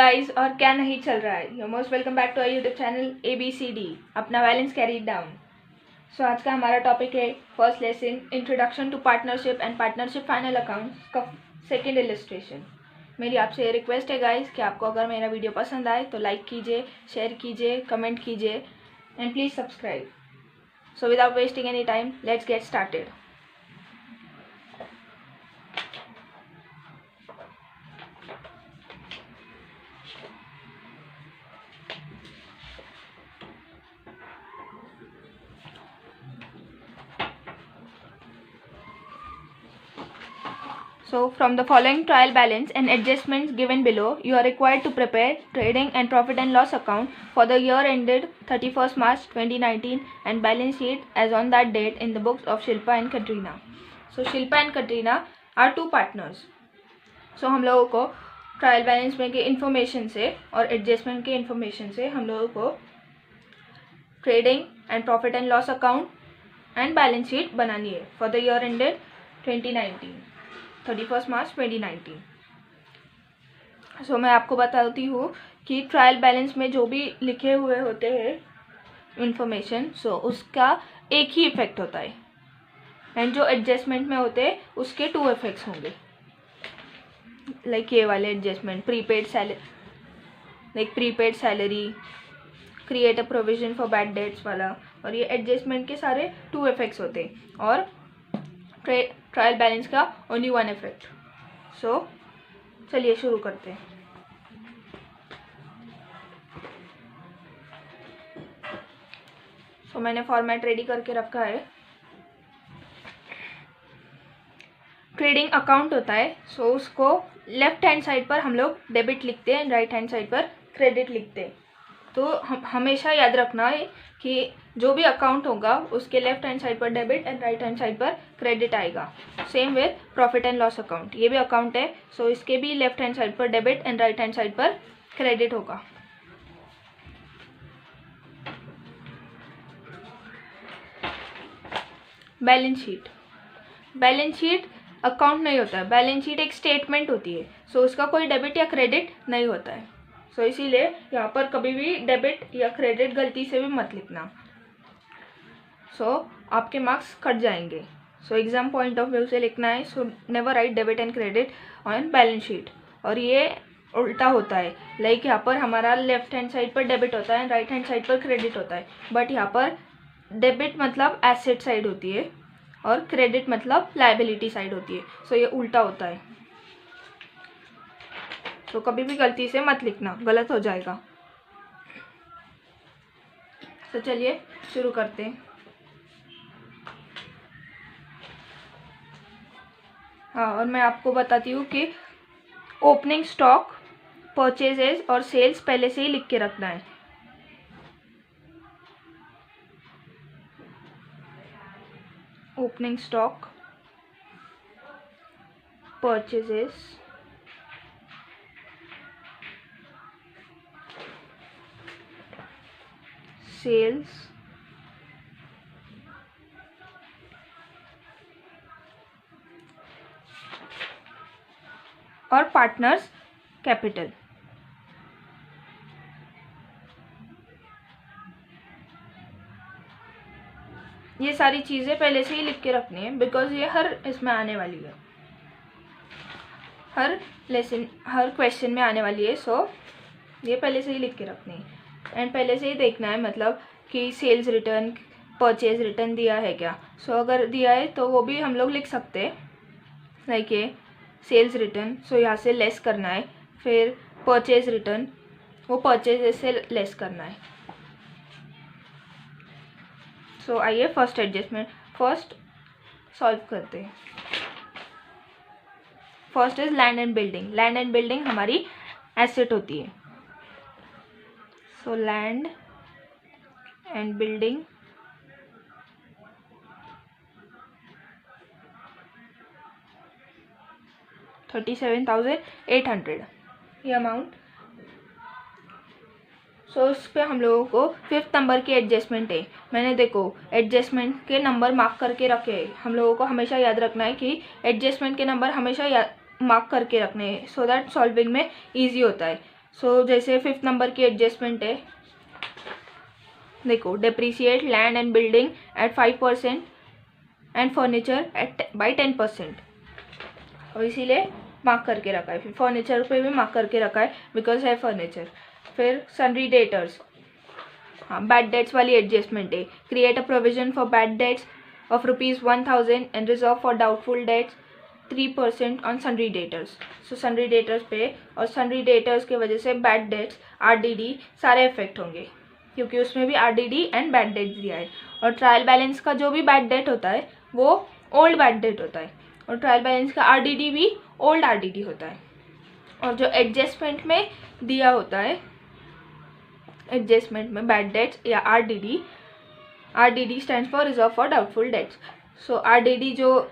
Guys, और क्या नहीं चल रहा है। You most welcome back to our YouTube channel ABCD, अपना बैलेंस कैरी डाउन। सो आज का हमारा टॉपिक है first lesson, introduction to partnership and partnership final accounts का सेकेंड इलस्ट्रेशन। मेरी आपसे रिक्वेस्ट है गाइस कि आपको अगर मेरा वीडियो पसंद आए तो लाइक कीजिए, शेयर कीजिए, कमेंट कीजिए and please subscribe. So without wasting any time, let's get started. So, from the following trial balance and adjustments given below, you are required to prepare trading and profit and loss account for the year ended 31st March 2019 and balance sheet as on that date in the books of Shilpa and Katrina. So, Shilpa and Katrina are two partners. So, हम लोगों को trial balance में के information से और adjustment के information से हम लोगों को trading and profit and loss account and balance sheet बनानी है फॉर द ईयर एंडेड 2019 31 मार्च 2019। सो मैं आपको बताती हूँ कि ट्रायल बैलेंस में जो भी लिखे हुए होते हैं इन्फॉर्मेशन, सो उसका एक ही इफेक्ट होता है एंड जो एडजस्टमेंट में होते हैं उसके 2 इफेक्ट्स होंगे। लाइक ये वाले adjustment, prepaid salary, create a provision for bad dates वाला, और ये एडजस्टमेंट के सारे 2 इफेक्ट्स होते हैं और ट्रायल बैलेंस का ओनली 1 इफेक्ट। सो चलिए शुरू करते हैं। सो मैंने फॉर्मेट रेडी करके रखा है। ट्रेडिंग अकाउंट होता है, सो उसको लेफ्ट हैंड साइड पर हम लोग डेबिट लिखते हैं, राइट हैंड साइड पर क्रेडिट लिखते हैं। तो हमेशा याद रखना है कि जो भी अकाउंट होगा उसके लेफ्ट हैंड साइड पर debit and right hand side पर क्रेडिट आएगा। Same with profit and loss account, ये भी अकाउंट है, सो इसके भी लेफ्ट हैंड साइड पर debit and right hand side पर क्रेडिट होगा। बैलेंस शीट अकाउंट नहीं होता है, बैलेंस शीट एक स्टेटमेंट होती है, सो उसका कोई डेबिट या क्रेडिट नहीं होता है। सो इसीलिए यहाँ पर कभी भी डेबिट या क्रेडिट गलती से भी मत लिखना, सो आपके मार्क्स कट जाएंगे। So exam point of view से लिखना है, so never write debit and credit on balance sheet. और ये उल्टा होता है, लाइक यहाँ पर हमारा लेफ्ट हैंड साइड पर डेबिट होता है, राइट हैंड साइड पर क्रेडिट होता है, बट यहाँ पर डेबिट मतलब एसेट साइड होती है और क्रेडिट मतलब लायबिलिटी साइड होती है। सो ये उल्टा होता है, तो कभी भी गलती से मत लिखना, गलत हो जाएगा। तो चलिए शुरू करते हैं। हाँ, और मैं आपको बताती हूँ कि ओपनिंग स्टॉक, परचेजेस और सेल्स पहले से ही लिख के रखना है। ओपनिंग स्टॉक, परचेजेस, सेल्स और पार्टनर्स कैपिटल। ये सारी चीज़ें पहले से ही लिख के रखनी है, बिकॉज ये हर इसमें आने वाली है, हर लेसन, हर क्वेश्चन में आने वाली है। सो ये पहले से ही लिख के रखनी है एंड पहले से ही देखना है, मतलब कि सेल्स रिटर्न, परचेज रिटर्न दिया है क्या। सो अगर दिया है तो वो भी हम लोग लिख सकते हैं, लाइक ये सेल्स रिटर्न, सो यहाँ से लेस करना है, फिर परचेज रिटर्न, वो परचेज से लेस करना है। सो आइए फर्स्ट एडजस्टमेंट फर्स्ट सॉल्व करते हैं। First is land and building. Land and building हमारी एसेट होती है। सो लैंड एंड बिल्डिंग $37,800 ये अमाउंट। सो इस पर हम लोगों को 5th नंबर की एडजस्टमेंट है। मैंने देखो एडजस्टमेंट के नंबर मार्क करके रखे हैं। हम लोगों को हमेशा याद रखना है कि एडजस्टमेंट के नंबर हमेशा मार्क करके रखने हैं, सो दैट सॉल्विंग में ईजी होता है। सो जैसे 5th नंबर की एडजस्टमेंट है, देखो, depreciate land and building at 5% and furniture at by 10%, और इसीलिए मार्क करके रखा है। फिर फर्नीचर पे भी मार्क करके रखा है बिकॉज है फर्नीचर। फिर सनरी डेटर्स, हाँ, बैड डेट्स वाली एडजस्टमेंट है। Create a provision for bad dates of ₹1000 and reserve for doubtful debts 3% on सनरी debtors. So सनरी debtors पे और सनरी डेटर्स की वजह से बैड डेट्स, RDD सारे इफेक्ट होंगे, क्योंकि उसमें भी RDD एंड बैड डेट्स दिया है। और ट्रायल बैलेंस का जो भी बैड डेट होता है वो ओल्ड बैड डेट होता है, और ट्रायल बैलेंस का RDD भी ओल्ड RDD होता है। और जो एडजस्टमेंट में दिया होता है, एडजस्टमेंट में बैड डेट्स या RDD stands for reserve for doubtful dates. So RDD जो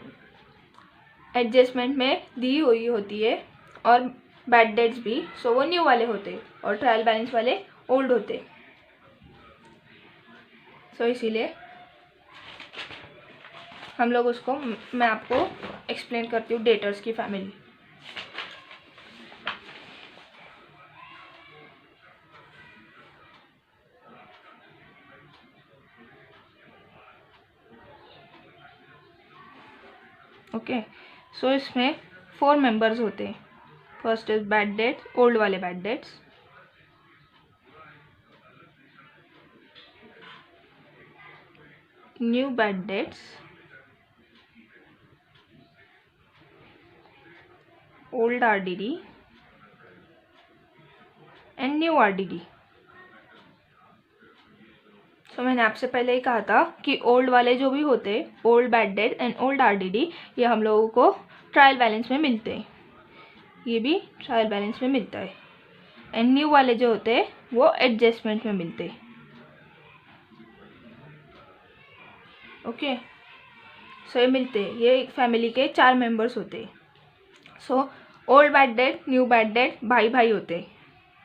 एडजस्टमेंट में दी हुई होती है और बैड डेट्स भी, सो वो न्यू वाले होते और ट्रायल बैलेंस वाले ओल्ड होते। सो इसीलिए हम लोग उसको, मैं आपको एक्सप्लेन करती हूँ डेटर्स की फैमिली। ओके, सो इसमें 4 मेंबर्स होते हैं। First is bad debts, old वाले bad debts. New bad debts, old RDD and new RDD। So मैंने आपसे पहले ही कहा था कि ओल्ड वाले जो भी होते, old bad debt and old RDD, ये हम लोगों को ट्रायल बैलेंस में मिलते हैं, ये भी ट्रायल बैलेंस में मिलता है। एंड न्यू वाले जो होते हैं वो एडजस्टमेंट में मिलते हैं। ओके, सो ये मिलते हैं, ये एक फैमिली के 4 मेंबर्स होते हैं। So old bad debt, new bad debt भाई भाई होते हैं।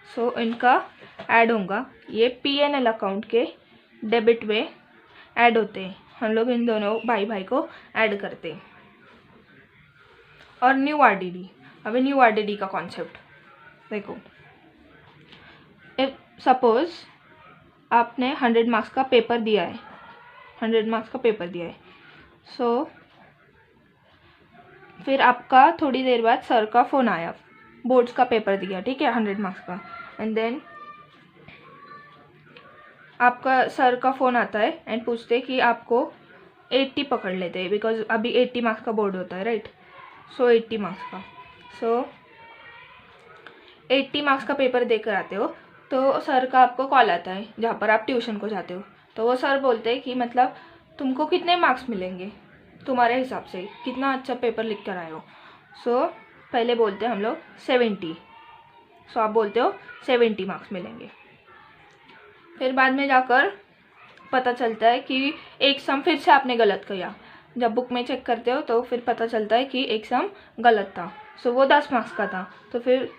सो इनका ऐड होगा, ये P&L अकाउंट के डेबिट में ऐड होते हैं। हम लोग इन दोनों भाई भाई को ऐड करते हैं। और न्यू RDD, अभी न्यू RDD का कॉन्सेप्ट देखो। इफ सपोज आपने 100 मार्क्स का पेपर दिया है, 100 मार्क्स का पेपर दिया है, सो फिर आपका थोड़ी देर बाद सर का फ़ोन आया, बोर्ड्स का पेपर दिया, ठीक है, 100 मार्क्स का, एंड देन आपका सर का फ़ोन आता है एंड पूछते कि आपको 80 पकड़ लेते हैं, बिकॉज अभी 80 मार्क्स का बोर्ड होता है, राइट। सो 80 मार्क्स का, सो 80 मार्क्स का पेपर देकर आते हो, तो सर का आपको कॉल आता है जहाँ पर आप ट्यूशन को जाते हो। तो वो सर बोलते हैं कि मतलब तुमको कितने मार्क्स मिलेंगे, तुम्हारे हिसाब से कितना अच्छा पेपर लिख कर आए हो। सो पहले बोलते हैं हम लोग 70, सो आप बोलते हो 70 मार्क्स मिलेंगे। फिर बाद में जाकर पता चलता है कि एक सम फिर से आपने गलत किया। जब बुक में चेक करते हो तो फिर पता चलता है कि एक सम गलत था, सो वो 10 मार्क्स का था। तो फिर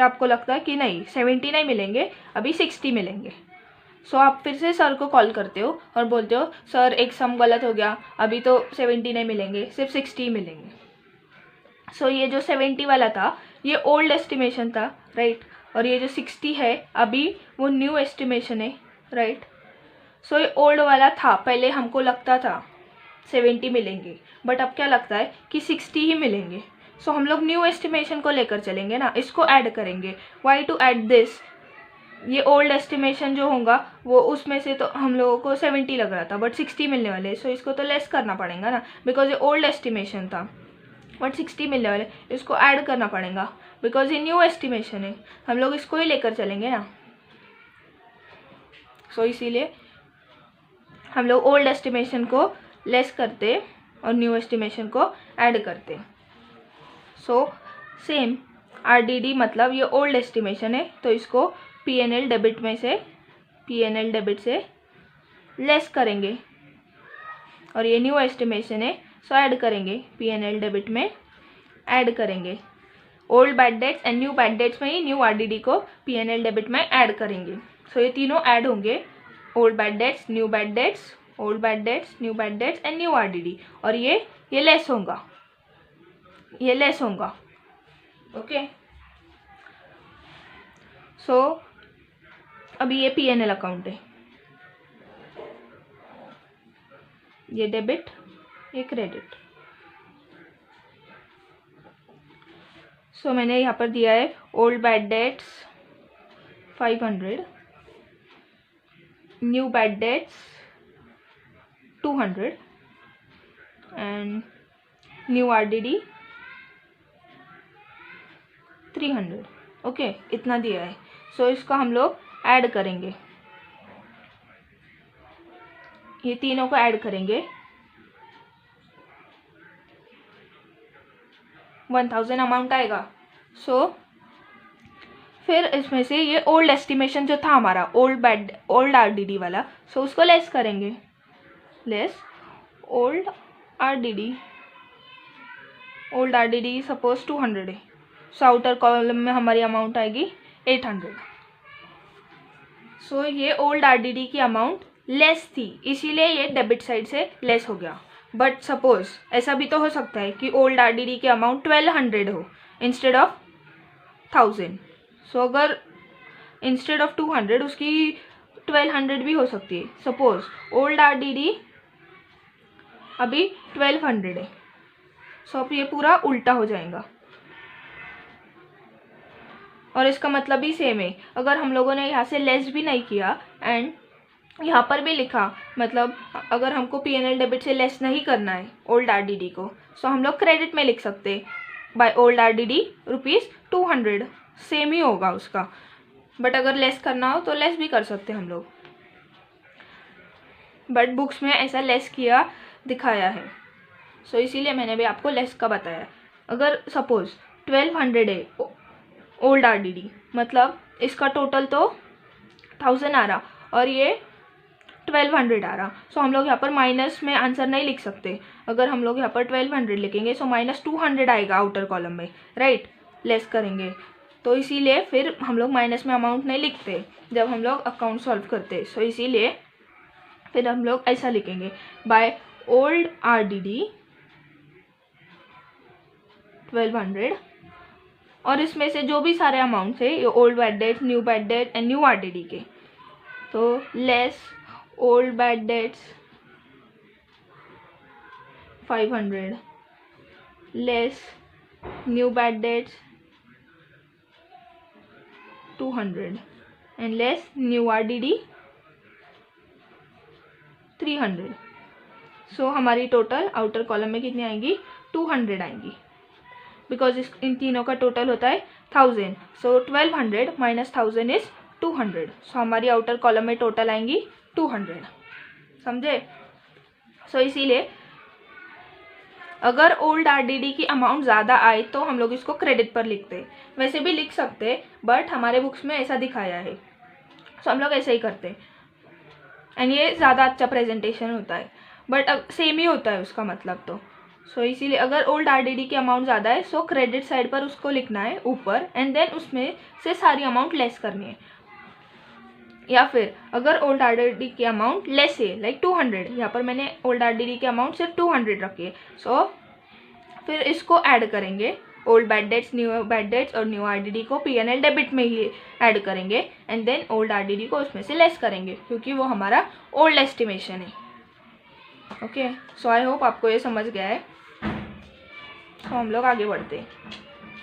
आपको लगता है कि नहीं, 70 नहीं मिलेंगे, अभी 60 मिलेंगे। सो आप फिर से सर को कॉल करते हो और बोलते हो सर एक सम गलत हो गया, अभी तो 70 नहीं मिलेंगे, सिर्फ 60 मिलेंगे। सो ये जो 70 वाला था ये ओल्ड एस्टिमेशन था, राइट, और ये जो 60 है अभी वो न्यू एस्टिमेशन है, राइट। सो ये ओल्ड वाला था, पहले हमको लगता था 70 मिलेंगे, बट अब क्या लगता है कि 60 ही मिलेंगे। सो हम लोग न्यू एस्टिमेशन को लेकर चलेंगे ना, इसको ऐड करेंगे। वाई टू ऐड दिस, ये ओल्ड एस्टिमेशन जो होगा वो उसमें से तो हम लोगों को 70 लग रहा था बट 60 मिलने वाले, सो इसको तो लेस करना पड़ेगा ना, बिकॉज ये ओल्ड एस्टिमेशन था बट 60 मिलने वाले, इसको ऐड करना पड़ेगा बिकॉज ये न्यू एस्टिमेशन है, हम लोग इसको ही लेकर चलेंगे ना। सो इसीलिए हम लोग ओल्ड एस्टिमेशन को लेस करते और न्यू एस्टिमेशन को ऐड करते। सो सेम RDD मतलब ये ओल्ड एस्टिमेशन है, तो इसको P&L डेबिट से लेस करेंगे, और ये न्यू एस्टिमेशन है, सो ऐड करेंगे, P&L डेबिट में ऐड करेंगे। Old bad debts and new bad dates में ही न्यू RDD को P&L डेबिट में ऐड करेंगे। सो ये तीनों ऐड होंगे, old bad debts, new bad debts, old bad debts, new bad debts and new RDD, और ये लेस होगा, ये लेस होगा। ओके, सो अभी ये P&L अकाउंट है, ये डेबिट, ये क्रेडिट। सो मैंने यहाँ पर दिया है old bad dates 500, new bad dates 200 and new RDD 300। Okay, इतना दिया है। सो इसको हम लोग ऐड करेंगे, ये तीनों को ऐड करेंगे, 1000 अमाउंट आएगा। सो फिर इसमें से ये ओल्ड एस्टिमेशन जो था हमारा ओल्ड RDD वाला, सो उसको लेस करेंगे, लेस ओल्ड RDD सपोज 200 है। सो आउटर कॉलम में हमारी अमाउंट आएगी 800। सो ये ओल्ड RDD की अमाउंट लेस थी, इसीलिए ये डेबिट साइड से लेस हो गया। बट सपोज ऐसा भी तो हो सकता है कि ओल्ड RDD की अमाउंट 1200 हो इंस्टेड ऑफ 1000। सो अगर इंस्टेड ऑफ 200 उसकी 1200 भी हो सकती है। सपोज ओल्ड RDD अभी 1200 है, सो अब ये पूरा उल्टा हो जाएगा और इसका मतलब भी सेम है। अगर हम लोगों ने यहाँ से लेस भी नहीं किया एंड यहाँ पर भी लिखा, मतलब अगर हमको P&L डेबिट से लेस नहीं करना है ओल्ड RDD को, सो हम लोग क्रेडिट में लिख सकते बाय ओल्ड RDD ₹200, सेम ही होगा उसका। बट अगर लेस करना हो तो लेस भी कर सकते हम लोग, बट बुक्स में ऐसा लेस किया दिखाया है, सो इसीलिए मैंने भी आपको लेस का बताया। अगर सपोज 1200 है ओल्ड RDD, मतलब इसका टोटल तो 1000 आ रहा और ये 1200 आ रहा। सो हम लोग यहाँ पर माइनस में आंसर नहीं लिख सकते। अगर हम लोग यहाँ पर 1200 लिखेंगे सो -200 आएगा आउटर कॉलम में, राइट, लेस करेंगे। तो इसीलिए फिर हम लोग माइनस में अमाउंट नहीं लिखते जब हम लोग अकाउंट सॉल्व करते। सो इसीलिए फिर हम लोग ऐसा लिखेंगे बाय ओल्ड RDD 1200, और इसमें से जो भी सारे अमाउंट है ये old bad debts, new bad debt and new RDD के, तो less old bad dates 500, less new bad dates 200 and less new RDD 300। सो हमारी टोटल आउटर कॉलम में कितनी आएंगी, 200 आएंगी, बिकॉज इन तीनों का टोटल होता है 1000। सो 1200 माइनस 1000 इज 200। सो हमारी आउटर कॉलम में टोटल आएंगी 200, समझे। सो इसीलिए अगर ओल्ड RDD की अमाउंट ज़्यादा आए तो हम लोग इसको क्रेडिट पर लिखते, वैसे भी लिख सकते बट हमारे बुक्स में ऐसा दिखाया है, सो हम लोग ऐसे ही करते एंड ये ज़्यादा अच्छा प्रेजेंटेशन होता है, बट अब सेम ही होता है उसका मतलब तो। सो इसीलिए अगर ओल्ड RDD की अमाउंट ज़्यादा है सो क्रेडिट साइड पर उसको लिखना है ऊपर एंड देन उसमें से सारी अमाउंट लेस करनी है। या फिर अगर ओल्ड RDD की अमाउंट लेस है लाइक 200, यहाँ पर मैंने ओल्ड RDD की अमाउंट सिर्फ 200 रखी है, सो फिर इसको ऐड करेंगे old bad debts, new bad dates और न्यू RDD को P&L डेबिट में ही ऐड करेंगे एंड देन ओल्ड RDD को उसमें से लेस करेंगे क्योंकि वो हमारा ओल्ड एस्टिमेशन है। ओके, सो आई होप आपको ये समझ गया है। तो हम लोग आगे बढ़ते हैं,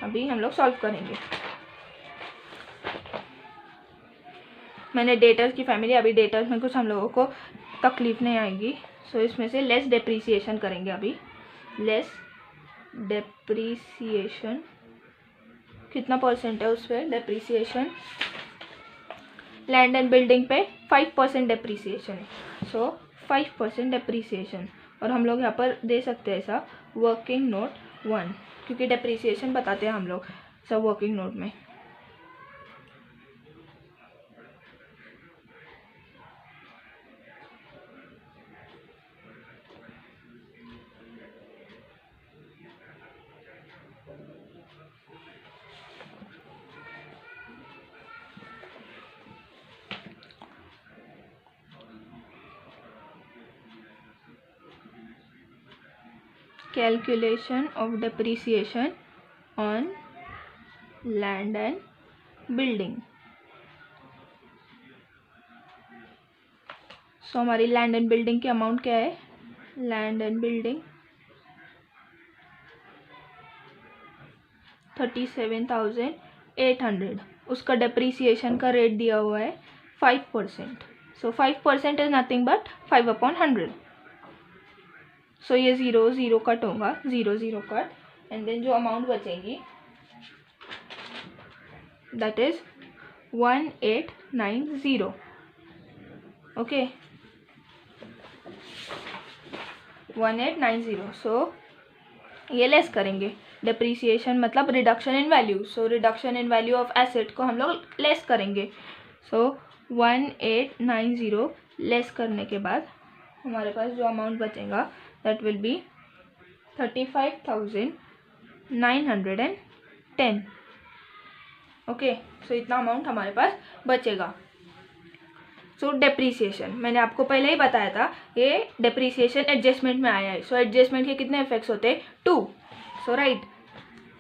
अभी हम लोग सॉल्व करेंगे। मैंने डेटर्स की फैमिली, अभी डेटर्स में कुछ हम लोगों को तकलीफ नहीं आएगी। सो इसमें से लेस डेप्रीसिएशन करेंगे अभी। लेस डेप्रीसिएशन कितना परसेंट है उस पर डेप्रीसिएशन, लैंड एंड बिल्डिंग पे 5% डेप्रीसिएशन है, सो 5% डेप्रीसिएशन। और हम लोग यहाँ पर दे सकते हैं ऐसा वर्किंग नोट 1, क्योंकि डेप्रीसिएशन बताते हैं हम लोग सब वर्किंग नोट में। Calculation of depreciation on land and building. सो हमारी लैंड एंड बिल्डिंग की अमाउंट क्या है, लैंड एंड बिल्डिंग 37,800, उसका डेप्रीसिएशन का रेट दिया हुआ है 5%. सो 5% इज नथिंग बट 5/100. सो ये 0 0 कट होगा, 0 0 कट, एंड देन जो अमाउंट बचेगी दैट इज 1890. ओके, 1890. सो ये लेस करेंगे, डेप्रीसिएशन मतलब reduction in value. So reduction in value of asset को हम लोग लेस करेंगे. सो 1890 लेस करने के बाद हमारे पास जो अमाउंट बचेगा दैट विल बी 35,910. ओके, सो इतना अमाउंट हमारे पास बचेगा. सो डेप्रीसिएशन मैंने आपको पहले ही बताया था, ये डेप्रीसिएशन एडजस्टमेंट में आया है. सो एडजस्टमेंट के कितने इफेक्ट्स होते हैं, 2. सो राइट.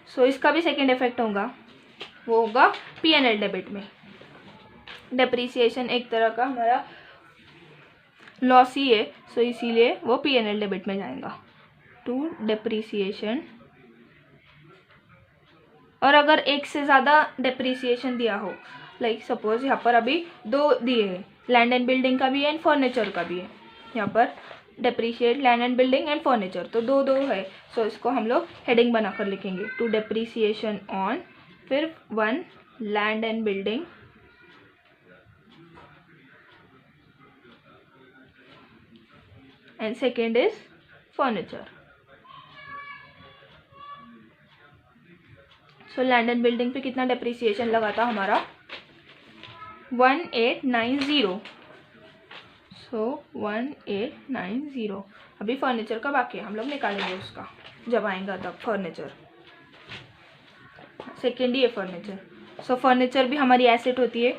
सो इसका भी सेकेंड इफेक्ट होगा, वो होगा P&L डेबिट में. डेप्रीसिएशन एक तरह का हमारा लॉस ही है, सो इसीलिए वो P&L डेबिट में जाएगा टू डेप्रीसिएशन. और अगर एक से ज़्यादा डेप्रीसिएशन दिया हो, लाइक सपोज यहाँ पर अभी 2 दिए हैं, लैंड एंड बिल्डिंग का भी है एंड फर्नीचर का भी है. यहाँ पर depreciate land and building and furniture, तो 2 है. सो इसको हम लोग हेडिंग बनाकर लिखेंगे, टू डेप्रीसिएशन ऑन, फिर 1 land and building and second is furniture. So land and building पे कितना डेप्रीसिएशन लगा था हमारा, 1890. सो 1890. अभी फर्नीचर का बाकी है, हम लोग निकालेंगे उसका जब आएगा तब. फर्नीचर सेकेंड ही है फर्नीचर. सो फर्नीचर भी हमारी एसेट होती है.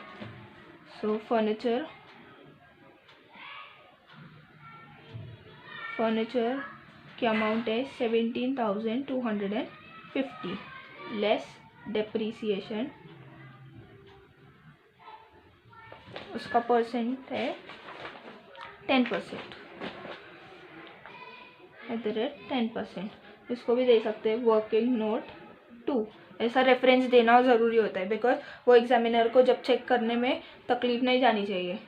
सो फर्नीचर की अमाउंट है 17,250 लेस डेप्रीसिएशन. उसका परसेंट है 10%, @10%. इसको भी दे सकते हैं वर्किंग नोट 2. ऐसा रेफरेंस देना ज़रूरी होता है, बिकॉज वो एग्जामिनर को जब चेक करने में तकलीफ नहीं जानी चाहिए.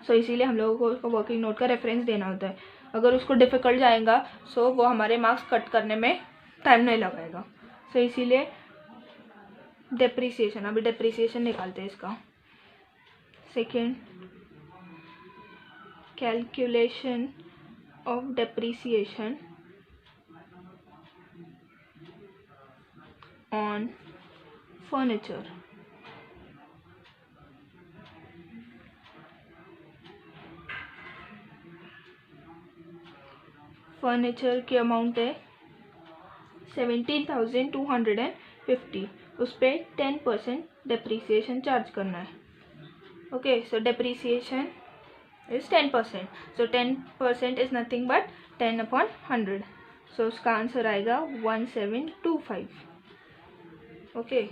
सो इसीलिए हम लोगों को उसको वर्किंग नोट का रेफरेंस देना होता है. अगर उसको डिफ़िकल्ट जाएगा सो वो हमारे मार्क्स कट करने में टाइम नहीं लगाएगा. सो इसीलिए डेप्रीसिएशन, अभी डेप्रीसिएशन निकालते हैं इसका. Second, calculation of depreciation on furniture. Furniture की अमाउंट है 17,250. उस पर 10% डेप्रीसिएशन चार्ज करना है. Okay, so depreciation is 10%. So 10% is nothing but 10/100. सो उसका आंसर आएगा 1725. ओके,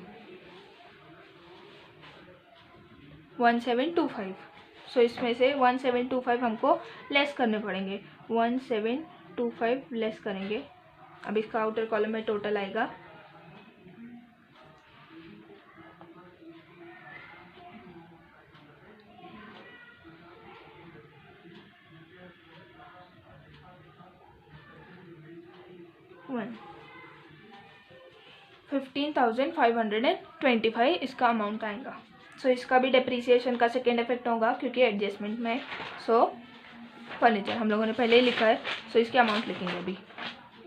1725. सो इसमें से 1725 हमको लेस करने पड़ेंगे. 1725 लेस करेंगे. अब इसका आउटर कॉलम में टोटल आएगा 15,525 इसका अमाउंट आएगा. सो इसका भी डेप्रीसिएशन का सेकेंड इफेक्ट होगा क्योंकि एडजस्टमेंट में. सो फर्नीचर हम लोगों ने पहले ही लिखा है, सो इसकी अमाउंट लिखेंगे अभी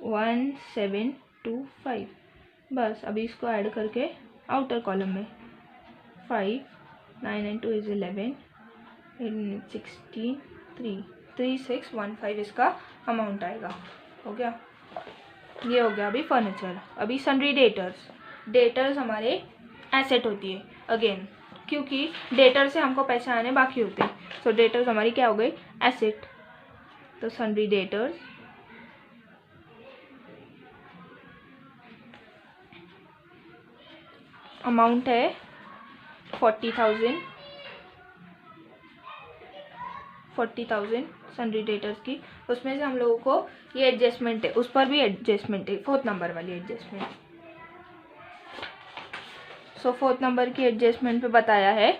1725. बस अभी इसको ऐड करके आउटर कॉलम में 5, 9 and 2 is 11, 16, 3, 3615 इसका अमाउंट आएगा. हो गया, ये हो गया अभी फर्नीचर. अभी सन्ड्री डेटर्स हमारे एसेट होती है अगेन, क्योंकि डेटर से हमको पैसे आने बाकी होते हैं. सो डेटर्स हमारी क्या हो गई, एसेट. तो सन्ड्री डेटर्स अमाउंट है 40,000. 40,000 सन्ड्री डेटर्स की, उसमें से हम लोगों को ये एडजस्टमेंट है, उस पर भी एडजस्टमेंट है, 4th नंबर वाली एडजस्टमेंट। सो 4th नंबर की एडजस्टमेंट पे बताया है,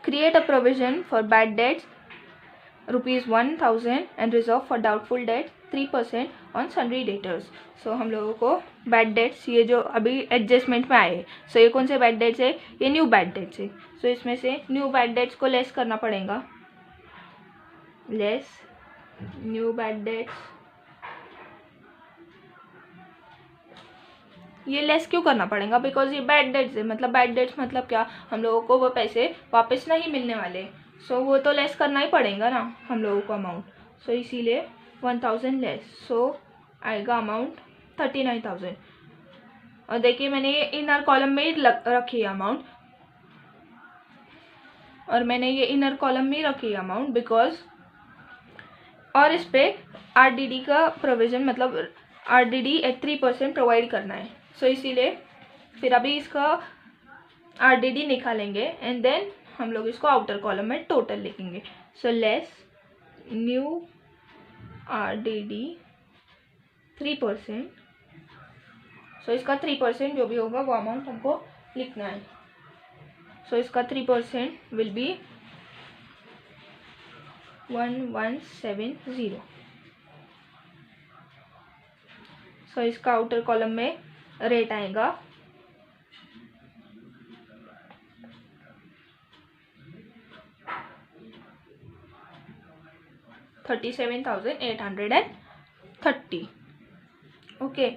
create a provision for bad debts ₹1,000 and reserve for doubtful debts 3% on sundry debtors. So हम लोगों को बैड डेट्स, ये जो अभी एडजस्टमेंट में आए हैं, सो ये कौन से बैड डेट्स है, ये न्यू बैड डेट्स है। सो इसमें से न्यू बैड डेट्स को लेस करना पड़ेगा, लेस न्यू बैड डेट्स। ये लेस क्यों करना पड़ेगा, बिकॉज ये बैड डेट्स है, मतलब बैड डेट्स मतलब क्या, हम लोगों को वो पैसे वापस नहीं मिलने वाले, सो वो तो लेस करना ही पड़ेगा ना हम लोगों को अमाउंट। सो इसीलिए 1,000 लेस, सो आएगा अमाउंट 39,000। और देखिए मैंने ये इनर कॉलम में ही रखी है अमाउंट, और मैंने ये इनर कॉलम में ही रखी है अमाउंट बिकॉज, और इस पे RDD का प्रोविज़न, मतलब RDD एट 3% प्रोवाइड करना है। सो इसीलिए फिर अभी इसका RDD निकालेंगे एंड देन हम लोग इसको आउटर कॉलम में टोटल लिखेंगे। So less new RDD 3%। सो इसका 3% जो भी होगा वो अमाउंट हमको लिखना है। सो इसका 3% विल बी 1170। सो इसका आउटर कॉलम में रेट आएगा 37,830। ओके,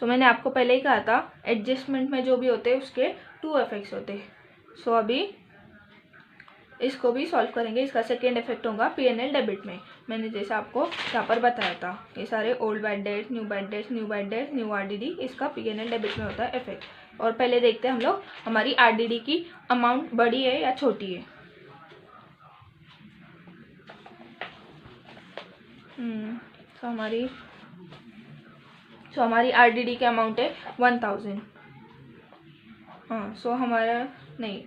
सो मैंने आपको पहले ही कहा था एडजस्टमेंट में जो भी होते हैं उसके 2 इफेक्ट्स होते हैं। सो अभी इसको भी सॉल्व करेंगे। इसका सेकेंड इफेक्ट होगा P&L डेबिट में। मैंने जैसा आपको यहाँ पर बताया था, ये सारे old bad debts, new bad debts, new bad debts, new RDD, इसका P&L डेबिट में होता है इफेक्ट। और पहले देखते हैं हम लोग हमारी RDD की अमाउंट बड़ी है या छोटी है। सो हमारी RDD की अमाउंट है 1,000। हाँ, सो हमारा नहीं,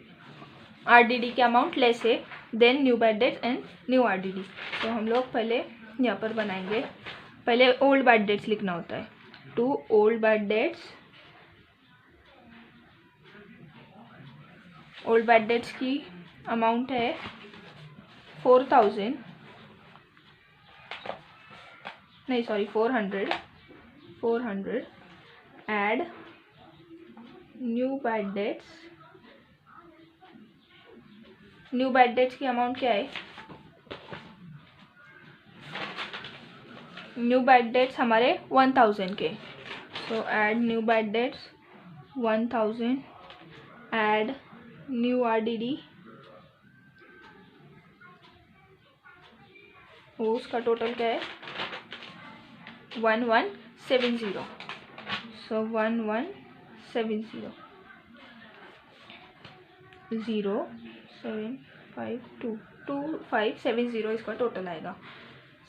RDD की अमाउंट लेस है than new bad debts and new RDD। तो हम लोग पहले यहाँ पर बनाएंगे, पहले ओल्ड बैड डेट्स लिखना होता है। 2 old bad debts, old bad debts की अमाउंट है 4,000, नहीं sorry 400 add new bad debts. New bad debts की अमाउंट क्या है, न्यू बैड डेट्स हमारे 1,000 के। So add new bad debts 1,000 add new RDD, उसका टोटल क्या है 1170। सो 1170 0,752,2570 इसका टोटल आएगा।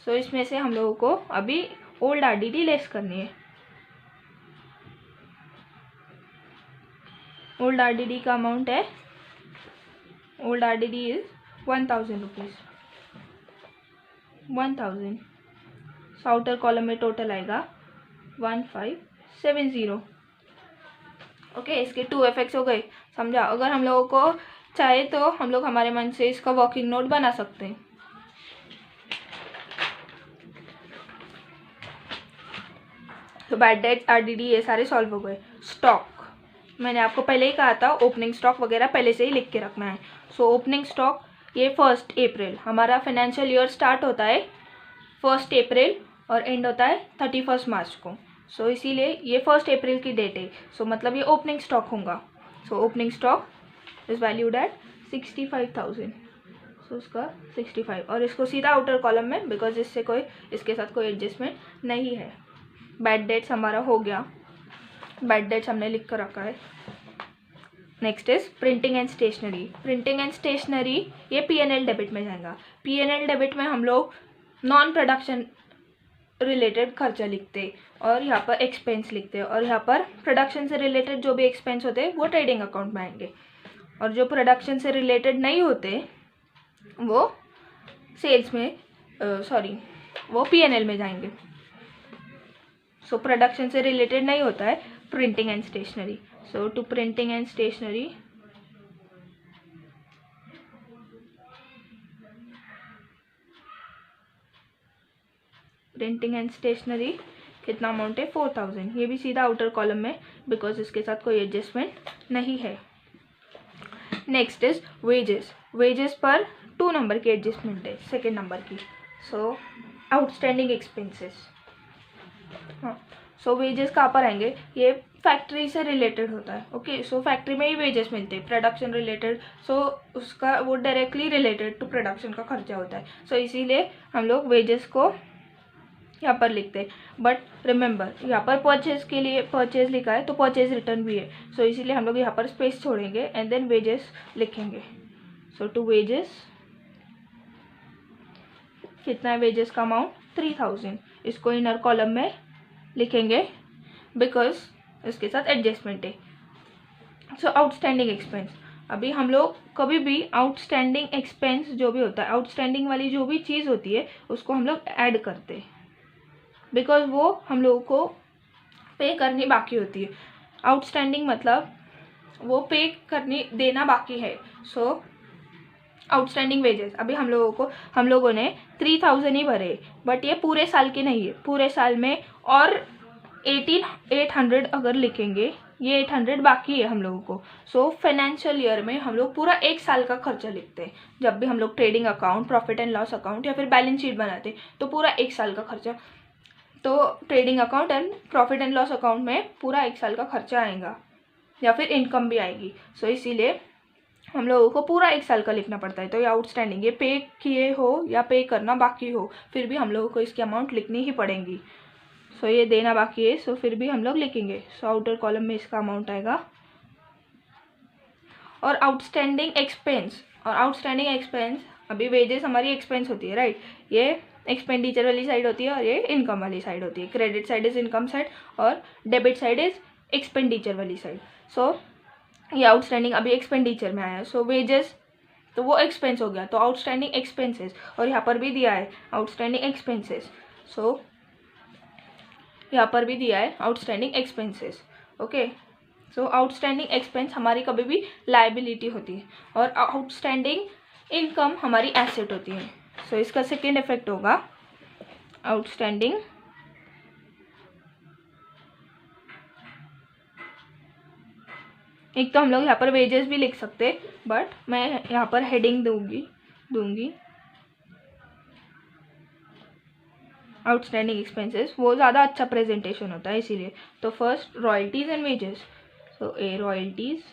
सो इसमें से हम लोगों को अभी ओल्ड RDD लेस करनी है। ओल्ड RDD का अमाउंट है, old RDD is 1,000 rupees, 1,000। So outer column में टोटल आएगा 1570। ओके, इसके 2 इफेक्ट्स हो गए, समझा। अगर हम लोगों को चाहे तो हम लोग हमारे मन से इसका वर्किंग नोट बना सकते हैं। तो बैड डेट्स RDD ये सारे सॉल्व हो गए। स्टॉक, मैंने आपको पहले ही कहा था ओपनिंग स्टॉक वगैरह पहले से ही लिख के रखना है। सो ओपनिंग स्टॉक ये 1 अप्रैल, हमारा फाइनेंशियल ईयर स्टार्ट होता है 1 अप्रैल और एंड होता है 31 मार्च को। सो इसीलिए ये 1 अप्रैल की डेट है। सो मतलब ये ओपनिंग स्टॉक होगा। So opening stock is valued at 65,000। सो उसका 65, और इसको सीधा आउटर कॉलम में, बिकॉज इससे कोई, इसके साथ कोई एडजस्टमेंट नहीं है। बैड डेट्स हमारा हो गया, बैड डेट्स हमने लिख कर रखा है। Next is printing and stationery. Printing and stationery ये P&L डेबिट में जाएगा। P&L डेबिट में हम लोग नॉन प्रोडक्शन रिलेटेड खर्चा लिखते हैं और यहाँ पर एक्सपेंस लिखते हैं, और यहाँ पर प्रोडक्शन से रिलेटेड जो भी एक्सपेंस होते हैं वो ट्रेडिंग अकाउंट में आएंगे, और जो प्रोडक्शन से रिलेटेड नहीं होते वो सेल्स में सॉरी वो P&L में जाएंगे। सो प्रोडक्शन से रिलेटेड नहीं होता है, printing and stationery. So to printing and stationery कितना अमाउंट है 4000। ये भी सीधा आउटर कॉलम में बिकॉज इसके साथ कोई एडजस्टमेंट नहीं है। Next is wages. वेजेस पर 2 नंबर की एडजस्टमेंट है, सेकेंड नंबर की। सो आउटस्टैंडिंग एक्सपेंसेस। हाँ, सो वेजेस कहाँ पर आएंगे, ये फैक्ट्री से रिलेटेड होता है। ओके, सो फैक्ट्री में ही वेजेस मिलते हैं, प्रोडक्शन रिलेटेड। सो उसका वो डायरेक्टली रिलेटेड टू प्रोडक्शन का खर्चा होता है। सो इसीलिए हम लोग वेजेस को यहाँ पर लिखते हैं। बट रिमेंबर यहाँ पर परचेज के लिए परचेज लिखा है तो परचेज रिटर्न भी है। सो इसीलिए हम लोग यहाँ पर स्पेस छोड़ेंगे एंड देन वेजेस लिखेंगे। सो टू वेजेस कितना है वेजेस का अमाउंट 3000। इसको इनर कॉलम में लिखेंगे बिकॉज इसके साथ एडजस्टमेंट है। सो आउटस्टैंडिंग एक्सपेंस, अभी हम लोग कभी भी आउटस्टैंडिंग एक्सपेंस जो भी होता है, आउटस्टैंडिंग वाली जो भी चीज़ होती है उसको हम लोग ऐड करते हैं बिकॉज वो हम लोगों को पे करनी बाकी होती है। आउटस्टैंडिंग मतलब वो पे करनी देना बाकी है। सो आउटस्टैंडिंग वेजेस, अभी हम लोगों ने 3000 ही भरे, बट ये पूरे साल के नहीं है, पूरे साल में और 800 अगर लिखेंगे, ये 800 बाकी है हम लोगों को। सो फाइनेंशियल ईयर में हम लोग पूरा 1 साल का खर्चा लिखते हैं। जब भी हम लोग trading account, profit and loss account या फिर बैलेंस शीट बनाते हैं तो पूरा 1 साल का खर्चा, तो trading account and profit and loss account में पूरा 1 साल का खर्चा आएगा या फिर इनकम भी आएगी। सो इसीलिए हम लोगों को पूरा 1 साल का लिखना पड़ता है। तो ये आउटस्टैंडिंग, ये पे किए हो या पे करना बाकी हो, फिर भी हम लोगों को इसकी अमाउंट लिखनी ही पड़ेगी। सो ये देना बाकी है, सो फिर भी हम लोग लिखेंगे। सो आउटर कॉलम में इसका अमाउंट आएगा। और आउटस्टैंडिंग एक्सपेंस, अभी वेजेस हमारी एक्सपेंस होती है, राइट। ये एक्सपेंडिचर वाली साइड होती है और ये इनकम वाली साइड होती है। Credit side is income side और डेबिट साइड इज एक्सपेंडिचर वाली साइड। सो ये आउटस्टैंडिंग अभी एक्सपेंडिचर में आया, सो वेजेस तो वो एक्सपेंस हो गया, तो आउटस्टैंडिंग एक्सपेंसेस, और यहाँ पर भी दिया है आउटस्टैंडिंग एक्सपेंसेस। सो यहाँ पर भी दिया है आउटस्टैंडिंग एक्सपेंसेस। ओके, सो आउटस्टैंडिंग एक्सपेंस हमारी कभी भी लायबिलिटी होती है और आउटस्टैंडिंग इनकम हमारी एसेट होती है। सो इसका सेकेंड इफेक्ट होगा आउटस्टैंडिंग एक तो हम लोग यहाँ पर वेजेस भी लिख सकते, बट मैं यहाँ पर हेडिंग दूंगी आउटस्टैंडिंग एक्सपेंसेस, वो ज़्यादा अच्छा प्रेजेंटेशन होता है इसीलिए। तो first royalties and wages, so a royalties,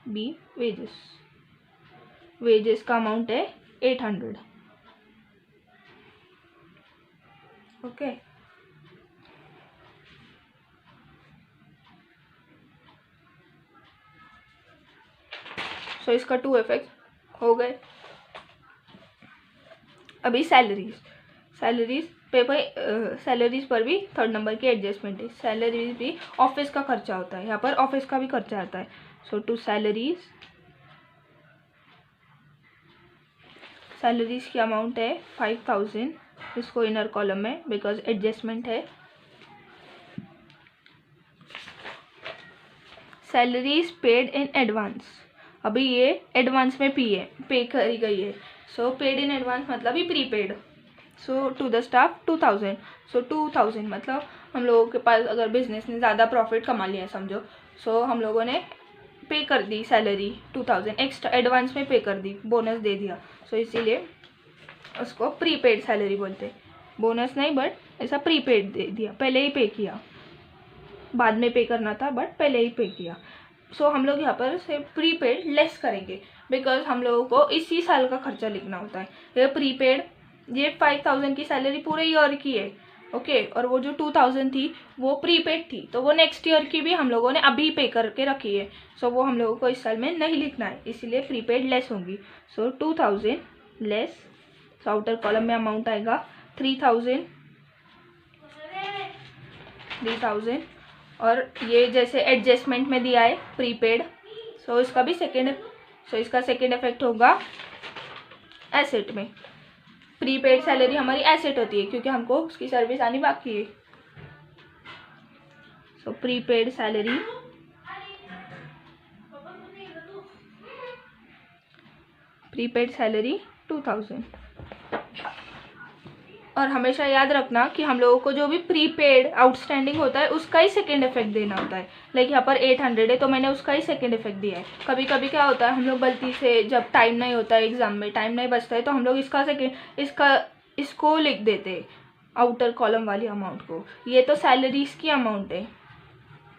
b wages. Wages का अमाउंट है 800। ओके, सो इसका 2 इफेक्ट हो गए। अभी सैलरीज पर भी 3rd नंबर की एडजस्टमेंट है। सैलरीज भी ऑफिस का खर्चा होता है, यहाँ पर ऑफिस का भी खर्चा आता है। सो टू सैलरीज की अमाउंट है 5000, इसको इनर कॉलम में बिकॉज एडजस्टमेंट है। सैलरीज पेड इन एडवांस, अभी ये एडवांस में पे करी गई है। सो पेड इन एडवांस मतलब ही prepaid. So to the staff 2000। So 2000 मतलब हम लोगों के पास अगर बिजनेस ने ज़्यादा प्रॉफिट कमा लिया है समझो, सो हम लोगों ने पे कर दी सैलरी 2000 एक्स्ट्रा एडवांस में पे कर दी, बोनस दे दिया। सो इसीलिए उसको प्रीपेड सैलरी बोलते, बोनस नहीं बट ऐसा प्रीपेड दे दिया, पहले ही पे किया, बाद में पे करना था बट पहले ही पे किया। सो हम लोग यहाँ पर से प्रीपेड लेस करेंगे बिकॉज हम लोगों को इसी साल का खर्चा लिखना होता है। ये प्रीपेड, ये 5000 की सैलरी पूरे ईयर की है। ओके, और वो जो 2000 थी वो प्रीपेड थी, तो वो नेक्स्ट ईयर की भी हम लोगों ने अभी पे करके रखी है। सो वो हम लोगों को इस साल में नहीं लिखना है, इसीलिए प्रीपेड लेस होंगी। सो 2000 लेस, सो आउटर कॉलम में अमाउंट आएगा 3000। और ये जैसे एडजस्टमेंट में दिया है प्रीपेड, सो इसका भी सेकेंड सो इसका सेकेंड इफेक्ट होगा एसेट में। प्रीपेड सैलरी हमारी एसेट होती है क्योंकि हमको उसकी सर्विस आनी बाकी है। So prepaid salary prepaid salary 2000। और हमेशा याद रखना कि हम लोगों को जो भी प्रीपेड आउटस्टैंडिंग होता है उसका ही सेकेंड इफेक्ट देना होता है। लाइक यहाँ पर 800 है तो मैंने उसका ही सेकेंड इफेक्ट दिया है। कभी कभी क्या होता है, हम लोग गलती से जब टाइम नहीं होता है, एग्जाम में टाइम नहीं बचता है, तो हम लोग इसको लिख देते हैं आउटर कॉलम वाली अमाउंट को। ये तो सैलरीज की अमाउंट है।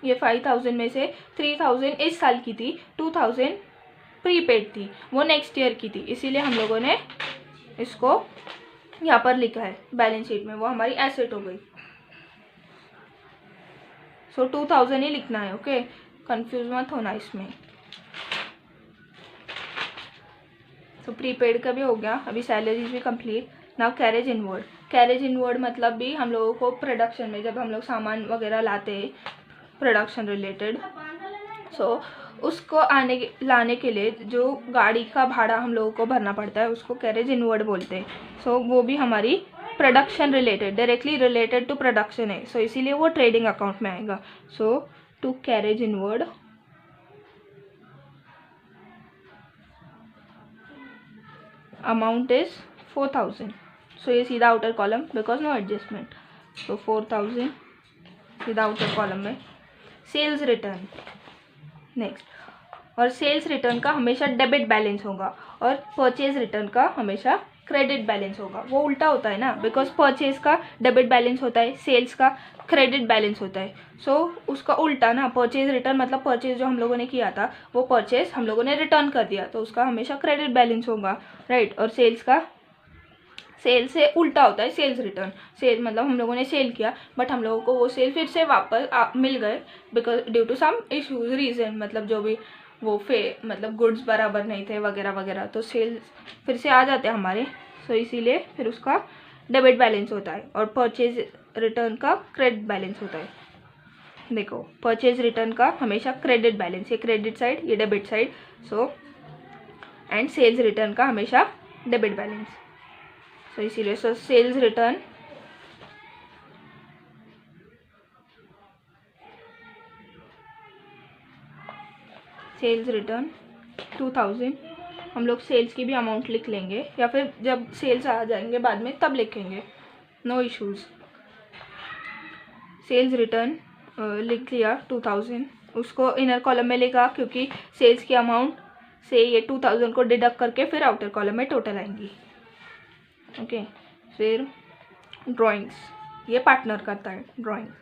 ये 5000 में से 3000 इस साल की थी, 2000 प्रीपेड थी, वो नेक्स्ट ईयर की थी, इसीलिए हम लोगों ने इसको यहाँ पर लिखा है बैलेंस शीट में। वो हमारी एसेट हो गई। सो 2000 ही लिखना है। ओके, कंफ्यूज मत होना इसमें। सो प्रीपेड का भी हो गया, अभी सैलरीज भी complete. Now carriage inward. Carriage inward मतलब भी हम लोगों को प्रोडक्शन में जब हम लोग सामान वगैरह लाते हैं प्रोडक्शन रिलेटेड, सो उसको लाने के लिए जो गाड़ी का भाड़ा हम लोगों को भरना पड़ता है उसको कैरेज इनवर्ड बोलते हैं। सो वो भी हमारी production related, directly related to production है। सो इसीलिए वो ट्रेडिंग अकाउंट में आएगा। So to carriage inward amount is 4000। So ये सीधा outer column because no adjustment. So 4000 सीधा आउटर कॉलम में। Sales return next. और सेल्स रिटर्न का हमेशा डेबिट बैलेंस होगा और परचेज रिटर्न का हमेशा क्रेडिट बैलेंस होगा। वो उल्टा होता है ना, बिकॉज परचेज का डेबिट बैलेंस होता है, सेल्स का क्रेडिट बैलेंस होता है। सो उसका उल्टा ना, परचेज रिटर्न मतलब परचेज जो हम लोगों ने किया था वो परचेज हम लोगों ने रिटर्न कर दिया तो उसका हमेशा क्रेडिट बैलेंस होगा, राइट। और सेल्स का सेल से उल्टा होता है सेल्स रिटर्न। सेल मतलब हम लोगों ने सेल किया बट हम लोगों को वो सेल फिर से वापस मिल गए because due to some issues reason, मतलब जो भी वो मतलब गुड्स बराबर नहीं थे वगैरह वगैरह, तो सेल्स फिर से आ जाते हैं हमारे। सो इसीलिए फिर उसका डेबिट बैलेंस होता है और परचेज रिटर्न का क्रेडिट बैलेंस होता है। देखो, परचेज रिटर्न का हमेशा क्रेडिट बैलेंस, ये क्रेडिट साइड ये debit side. So and sales return का हमेशा डेबिट बैलेंस। सो इसीलिए सेल्स रिटर्न सेल्स रिटर्न 2000। हम लोग सेल्स की भी अमाउंट लिख लेंगे या फिर जब सेल्स आ जाएंगे बाद में तब लिखेंगे, नो इश्यूज। सेल्स रिटर्न लिख लिया 2000, उसको इनर कॉलम में लिखा क्योंकि सेल्स की अमाउंट से ये 2000 को डिडक्ट करके फिर आउटर कॉलम में टोटल आएंगी। ओके, फिर ड्राइंग्स, ये पार्टनर करता है ड्राइंग्स।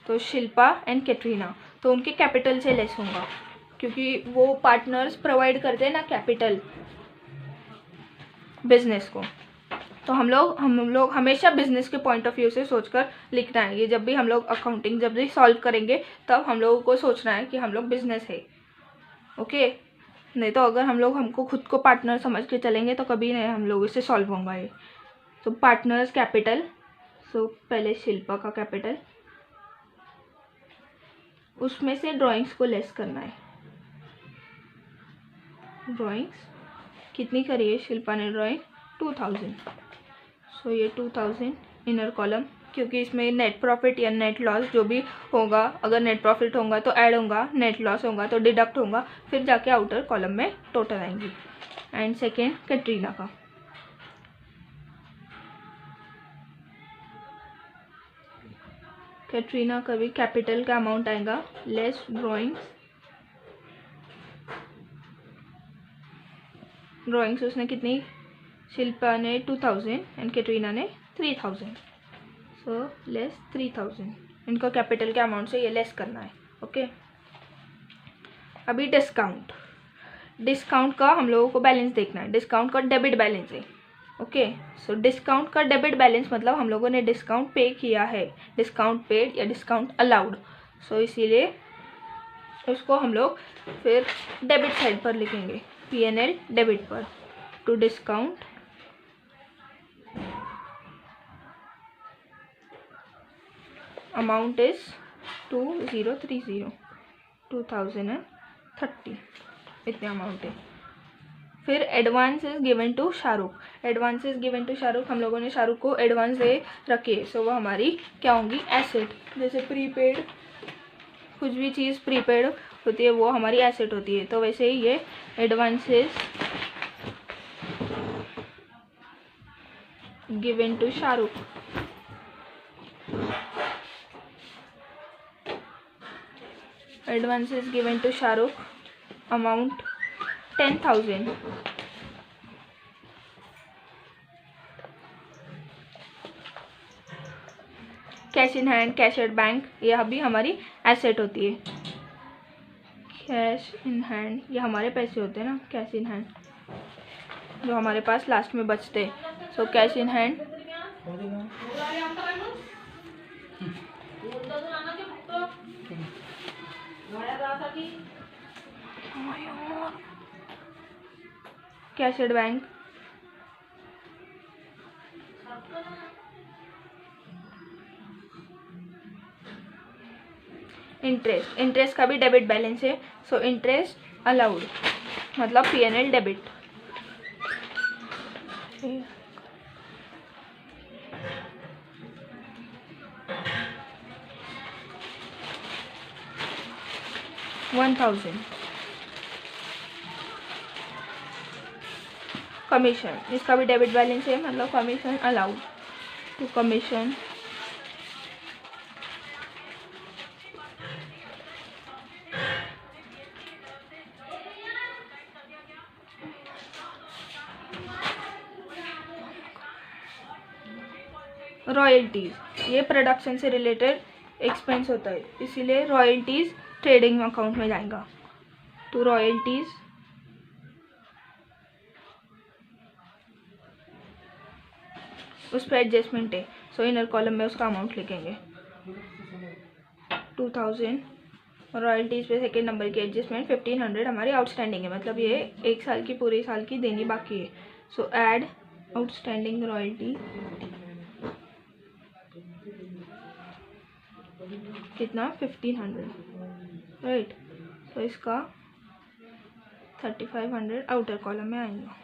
तो शिल्पा एंड कैटरीना, तो उनके कैपिटल से लेस होगा क्योंकि वो पार्टनर्स प्रोवाइड करते हैं ना कैपिटल बिजनेस को। तो हम लोग हमेशा बिजनेस के पॉइंट ऑफ व्यू से सोचकर लिखना है। ये जब भी हम लोग अकाउंटिंग जब भी सॉल्व करेंगे तब हम लोगों को सोचना है कि हम लोग बिजनेस है। ओके, नहीं तो अगर हमको खुद को पार्टनर समझ के चलेंगे तो कभी नहीं हम लोग इससे सॉल्व होगा ये। तो पार्टनर्स कैपिटल, सो पहले शिल्पा का कैपिटल, उसमें से ड्राइंग्स को लेस करना है। ड्राइंग्स कितनी करी है शिल्पा ने ड्राइंग? 2000। सो ये 2000 इनर कॉलम, क्योंकि इसमें नेट प्रॉफिट या नेट लॉस जो भी होगा, अगर नेट प्रॉफिट होगा तो ऐड होगा, नेट लॉस होगा तो डिडक्ट होगा, फिर जाके आउटर कॉलम में टोटल आएंगी। एंड सेकेंड कैटरीना का, कैटरीना का भी कैपिटल का अमाउंट आएगा लेस ड्राइंग्स उसने कितनी, शिल्पा ने 2000 एंड कैटरीना ने 3000। सो लेस 3000, इनको कैपिटल के अमाउंट से ये लेस करना है। ओके, अभी डिस्काउंट का हम लोगों को बैलेंस देखना है। डिस्काउंट का डेबिट बैलेंस है। ओके, सो डिस्काउंट का डेबिट बैलेंस मतलब हम लोगों ने डिस्काउंट पे किया है, डिस्काउंट पेड या डिस्काउंट अलाउड। सो इसीलिए उसको हम लोग फिर डेबिट साइड पर लिखेंगे, P&L डेबिट पर। टू डिस्काउंट अमाउंट इज 2030 इतने अमाउंट है। फिर advance is given to Shahrukh, advance is given to Shahrukh, हम लोगों ने शाहरुख को एडवांस दे रखी है, सो वो हमारी क्या होंगी, एसेट। जैसे प्रीपेड, कुछ भी चीज़ प्रीपेड होती है वो हमारी एसेट होती है, तो वैसे ही ये advances given to Shahrukh, advances given to Shahrukh amount 10,000। Cash in hand, cash at bank, यह भी हमारी एसेट होती है। कैश इन हैंड ये हमारे पैसे होते हैं ना, कैश इन हैंड जो हमारे पास लास्ट में बचते हैं, so cash in hand cash at bank, interest, interest का भी डेबिट बैलेंस है, सो इंटरेस्ट अलाउड मतलब P&L डेबिट। $1,000। कमीशन, इसका भी डेबिट बैलेंस है, मतलब commission allowed to commission royalties, ये प्रोडक्शन से रिलेटेड एक्सपेंस होता है, इसीलिए रॉयल्टीज ट्रेडिंग अकाउंट में जाएगा। तो रॉयल्टीज उस पर एडजस्टमेंट है, सो इनर कॉलम में उसका अमाउंट लिखेंगे 2000। रॉयल्टीज पे सेकेंड नंबर की एडजस्टमेंट 1500 हमारी आउटस्टैंडिंग है, मतलब ये एक साल की पूरे साल की देनी बाकी है, सो ऐड आउटस्टैंडिंग रॉयल्टी कितना 1500, राइट। तो इसका 3500 आउटर कॉलम में आएगा।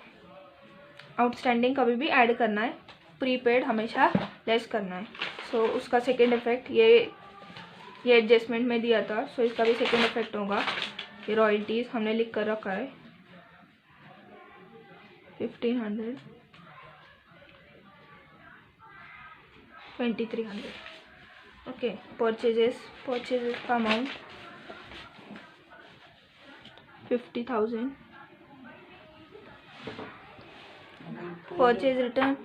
आउटस्टैंडिंग कभी भी ऐड करना है, प्रीपेड हमेशा लेस करना है, सो उसका सेकेंड इफेक्ट ये एडजस्टमेंट में दिया था, सो इसका भी सेकेंड इफेक्ट होगा कि रॉयल्टीज़ हमने लिख कर रखा है 1500 2300। ओके, परचेजेस का amount 50,000। Purchase return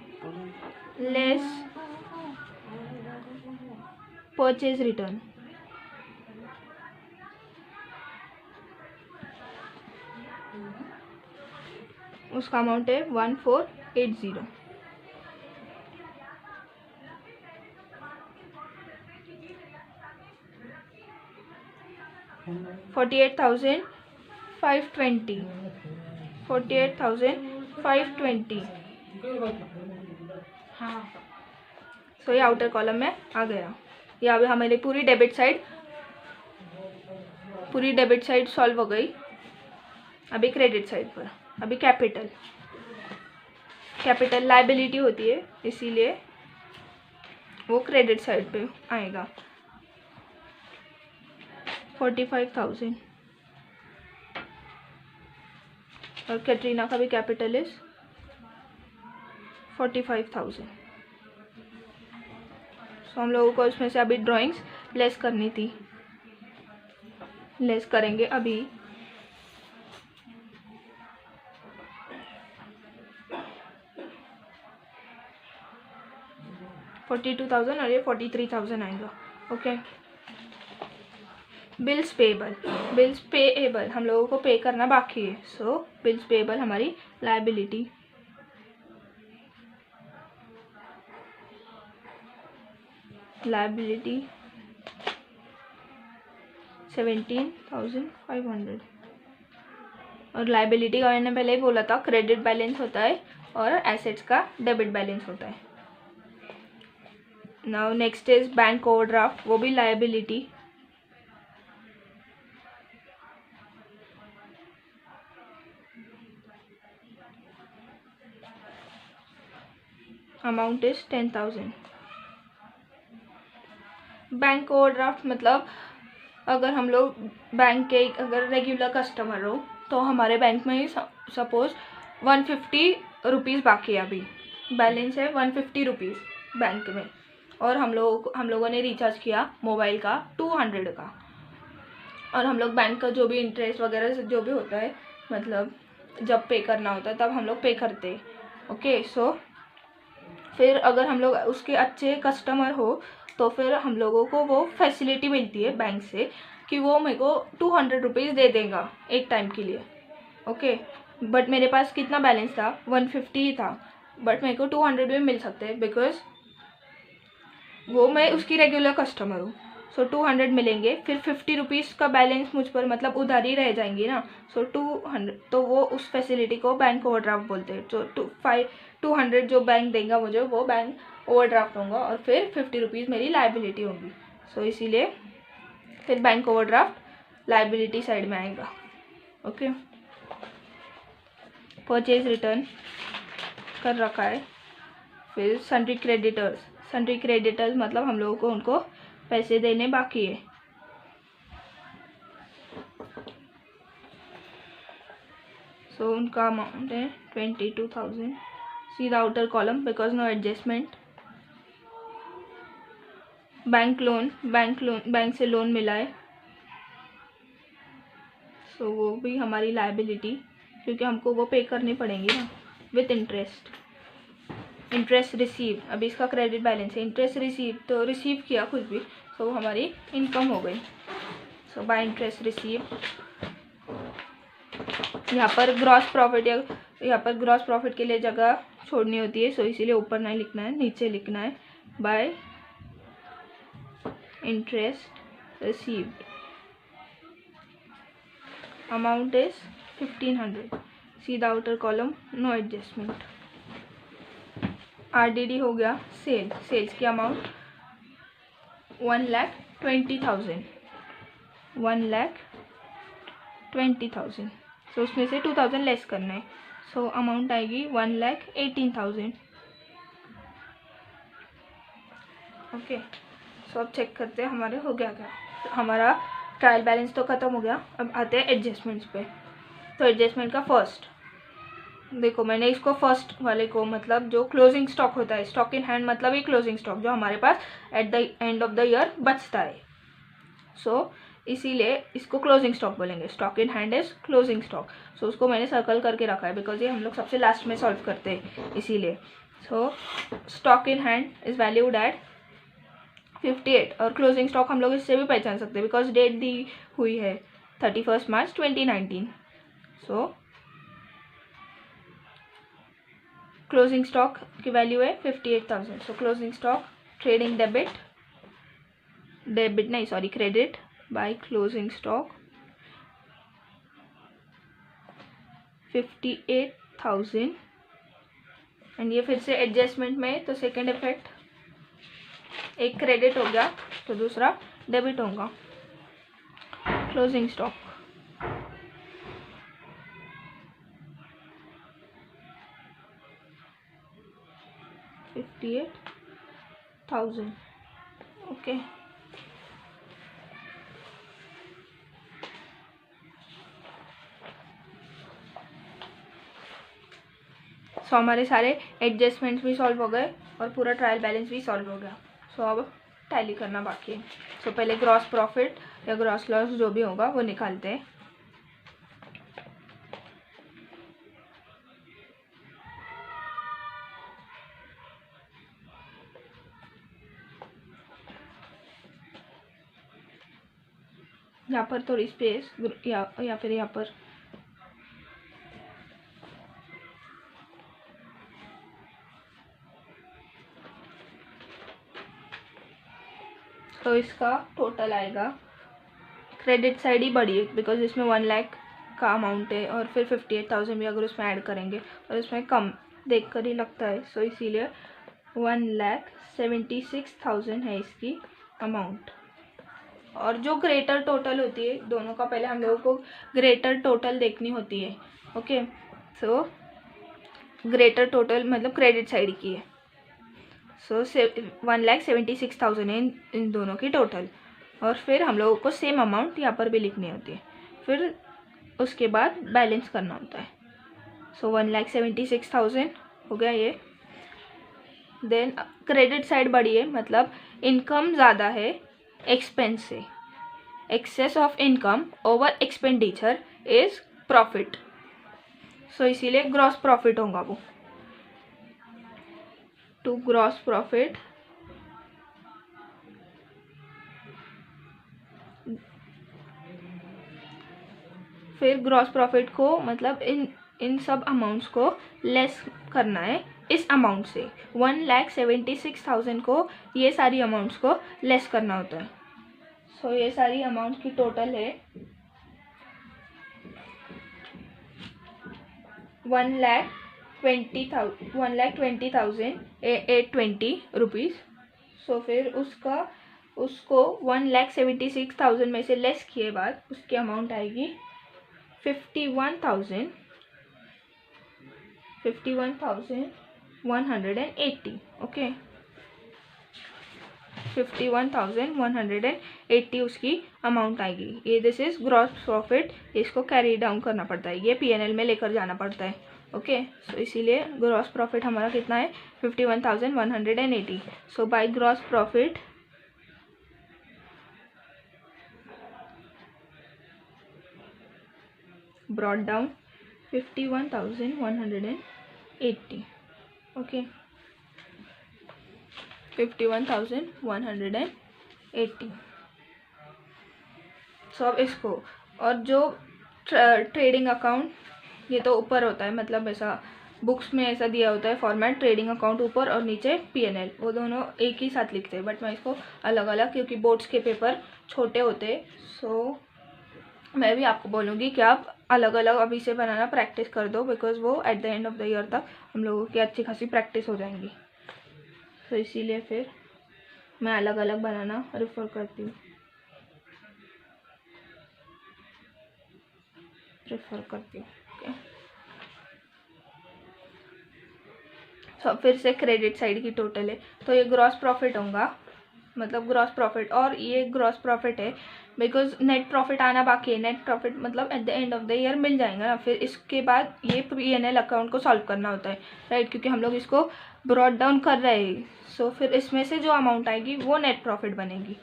less purchase return, उसका अमाउंट है 1480। 48,520 48,520। हाँ, सो ये आउटर कॉलम में आ गया। ये अभी हमारी पूरी डेबिट साइड सॉल्व हो गई। अभी क्रेडिट साइड पर, अभी कैपिटल लायबिलिटी होती है, इसीलिए वो क्रेडिट साइड पे आएगा 45,000। और कैटरीना का भी कैपिटल इज 45,000। सो हम लोगों को इसमें से अभी ड्राइंग्स लेस करनी थी, लेस करेंगे अभी। $42,000 और ये 43,000 आएगा। ओके, बिल्स पेएबल हम लोगों को पे करना बाकी है, सो बिल्स पेएबल हमारी लायबिलिटी। लायबिलिटी 17,500। और लायबिलिटी का मैंने पहले ही बोला था, क्रेडिट बैलेंस होता है और एसेट्स का डेबिट बैलेंस होता है। Now next is bank overdraft, वो भी liability. Amount is 10,000। Bank overdraft मतलब अगर हम लोग बैंक के अगर रेगुलर कस्टमर हो तो हमारे बैंक में सपोज 150 रुपीज़ बाकी है, अभी बैलेंस है 150 रुपीज़ बैंक में, और हम लोगों ने रिचार्ज किया मोबाइल का 200 का, और हम लोग बैंक का जो भी इंटरेस्ट वगैरह जो भी होता है मतलब जब पे करना होता है तब हम लोग पे करते हैं। ओके, सो फिर अगर हम लोग उसके अच्छे कस्टमर हो तो फिर हम लोगों को वो फैसिलिटी मिलती है बैंक से कि वो मेरे को 200 रुपीज़ दे देगा एक टाइम के लिए। ओके, बट मेरे पास कितना बैलेंस था, 150 ही था, बट मेरे को 200 भी मिल सकते हैं बिकॉज वो मैं उसकी रेगुलर कस्टमर हूँ। सो 200 मिलेंगे, फिर 50 रुपीज़ का बैलेंस मुझ पर मतलब उधार ही रह जाएंगी ना। सो 200, तो वो उस फैसिलिटी को बैंक ओवरड्राफ्ट बोलते हैं। तो 200 जो बैंक देगा मुझे वो बैंक ओवरड्राफ्ट होगा, और फिर 50 रुपीज़ मेरी लाइबिलिटी होगी। सो इसीलिए फिर बैंक ओवरड्राफ्ट लाइबिलिटी साइड में आएगा। ओके, परचेज रिटर्न कर रखा है। फिर सन्ड्री क्रेडिटर्स मतलब हम लोगों को उनको पैसे देने बाकी है। सो उनका अमाउंट है 22,000। See the outer column because no adjustment. Bank से लोन मिला है, सो वो भी हमारी लायबिलिटी, क्योंकि हमको वो पे करनी पड़ेंगी ना विथ इंटरेस्ट रिसीव। अभी इसका क्रेडिट बैलेंस है, इंटरेस्ट रिसीव तो रिसीव किया कुछ भी, सो हमारी इनकम हो गई। सो बाय इंटरेस्ट रिसीव। यहाँ पर ग्रॉस प्रॉफिट के लिए जगह छोड़नी होती है, सो इसीलिए ऊपर नहीं लिखना है, नीचे लिखना है by interest received. Amount is 1500। See the outer column, no adjustment. RDD हो गया सेल्स की अमाउंट 1,20,000। 1,20,000। सो उसमें से 2,000 लेस करना है, सो अमाउंट आएगी 1,18,000। ओके, सो अब चेक करते हैं हमारे हो गया क्या। हमारा ट्रायल बैलेंस तो ख़त्म हो गया, अब आते हैं एडजस्टमेंट्स पे। तो एडजस्टमेंट का फर्स्ट देखो, मैंने इसको फर्स्ट वाले को मतलब जो क्लोजिंग स्टॉक होता है, स्टॉक इन हैंड मतलब ये क्लोजिंग स्टॉक जो हमारे पास at the end of the year बचता है। सो इसीलिए इसको क्लोजिंग स्टॉक बोलेंगे। Stock in hand is closing stock. So उसको मैंने सर्कल करके रखा है बिकॉज ये हम लोग सबसे लास्ट में सॉल्व करते हैं इसीलिए। सो stock in hand is valued at 58, और क्लोजिंग स्टॉक हम लोग इससे भी पहचान सकते हैं बिकॉज डेट दी हुई है 31 मार्च 2019। सो क्लोजिंग स्टॉक की वैल्यू है 58,000। सो closing stock trading credit by closing stock 58,000। And ये फिर से एडजस्टमेंट में, तो सेकेंड इफेक्ट एक क्रेडिट हो गया तो दूसरा डेबिट होगा। Closing stock 58,000। ओके, सो हमारे सारे एडजस्टमेंट्स भी सॉल्व हो गए और पूरा ट्रायल बैलेंस भी सॉल्व हो गया। सो अब टैली करना बाकी है। सो पहले ग्रॉस प्रॉफिट या ग्रॉस लॉस जो भी होगा वो निकालते हैं। यहाँ पर थोड़ी स्पेस या फिर यहाँ पर तो इसका टोटल आएगा, क्रेडिट साइड ही बड़ी है बिकॉज इसमें 1 लाख का अमाउंट है, और फिर 58,000 भी अगर उसमें ऐड करेंगे और इसमें कम देख कर ही लगता है, सो इसीलिए 1,76,000 है इसकी अमाउंट। और जो ग्रेटर टोटल होती है दोनों का, पहले हम लोगों को ग्रेटर टोटल देखनी होती है। ओके, सो ग्रेटर टोटल मतलब क्रेडिट साइड की है। सो 1,76,000 है इन दोनों की टोटल। और फिर हम लोगों को सेम अमाउंट यहाँ पर भी लिखनी होती है, फिर उसके बाद बैलेंस करना होता है। सो 1,76,000 हो गया ये। देन क्रेडिट साइड बड़ी है, मतलब इनकम ज़्यादा है एक्सपेंस से। Excess of income over expenditure is profit. So इसीलिए ग्रॉस प्रॉफिट होगा वो। टू ग्रॉस प्रॉफिट फिर ग्रॉस प्रॉफिट को मतलब इन सब अमाउंट्स को लेस करना है इस अमाउंट से। 1,76,000 को ये सारी अमाउंट्स को लेस करना होता है। सो ये सारी अमाउंट की टोटल है 1,20,820 रुपीज़। सो फिर उसको 1,76,000 में से लेस किए बाद उसकी अमाउंट आएगी 51,180। ओके, 51,180 उसकी अमाउंट आएगी। ये दिस इज ग्रॉस प्रॉफिट। इसको कैरी डाउन करना पड़ता है, ये पीएनएल में लेकर जाना पड़ता है। ओके, सो इसीलिए ग्रॉस प्रॉफिट हमारा कितना है 51,180। So by gross profit brought down 51,180। Okay, 51,180। So अब इसको, और जो ट्रेडिंग अकाउंट, ये तो ऊपर होता है, मतलब ऐसा बुक्स में ऐसा दिया होता है फॉर्मेट, ट्रेडिंग अकाउंट ऊपर और नीचे पीएनएल, वो दोनों एक ही साथ लिखते हैं। बट मैं इसको अलग अलग, क्योंकि बोर्ड्स के पेपर छोटे होते हैं, सो मैं भी आपको बोलूँगी कि आप अलग अलग अभी से बनाना प्रैक्टिस कर दो, बिकॉज वो eight the end of the year तक हम लोगों की अच्छी खासी प्रैक्टिस हो जाएंगी। तो इसीलिए फिर मैं अलग अलग बनाना रेफर करती हूँ, ओके। सो फिर से क्रेडिट साइड की टोटल है, तो ये ग्रॉस प्रॉफिट होगा, मतलब ग्रॉस प्रॉफिट, और ये ग्रॉस प्रॉफिट है बिकॉज नेट प्रॉफिट आना बाकी है। नेट प्रॉफिट मतलब at the end of the year मिल जाएगा ना। फिर इसके बाद ये पीएनएल अकाउंट को सॉल्व करना होता है, राइट, क्योंकि हम लोग इसको ब्रॉट डाउन कर रहे हैं। सो फिर इसमें से जो अमाउंट आएगी वो नेट प्रॉफिट बनेगी।